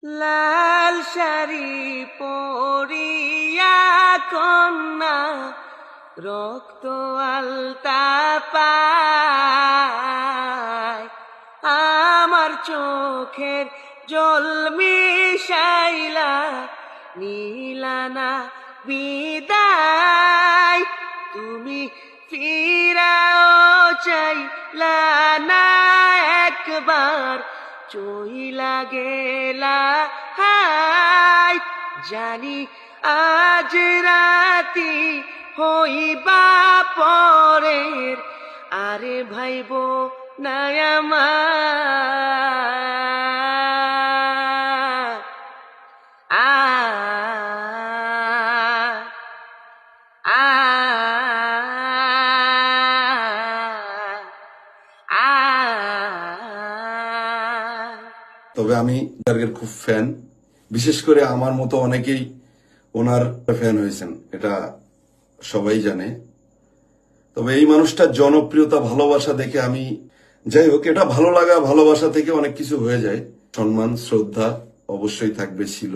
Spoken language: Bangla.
লাল শাড়ি পরিয়া কন্যা রক্ত আলতা পায়, আমার চোখের জল মিশাইলা নীলানা বিদায়। তুমি ফিরাও চাইলা না একবার, চইলা গেলা হায়। জানি আজ রাতি হইবা পরের, আরে ভাইব না আমার। আ আ আ তবে আমি গার্গের খুব ফ্যান, বিশেষ করে আমার মতো অনেকেই ওনার ফ্যান হয়েছেন, এটা সবাই জানে। তবে এই মানুষটার জনপ্রিয়তা, ভালোবাসা দেখে আমি, যাই হোক, এটা ভালো লাগা ভালোবাসা থেকে অনেক কিছু হয়ে যায়। সম্মান শ্রদ্ধা অবশ্যই থাকবে, ছিল।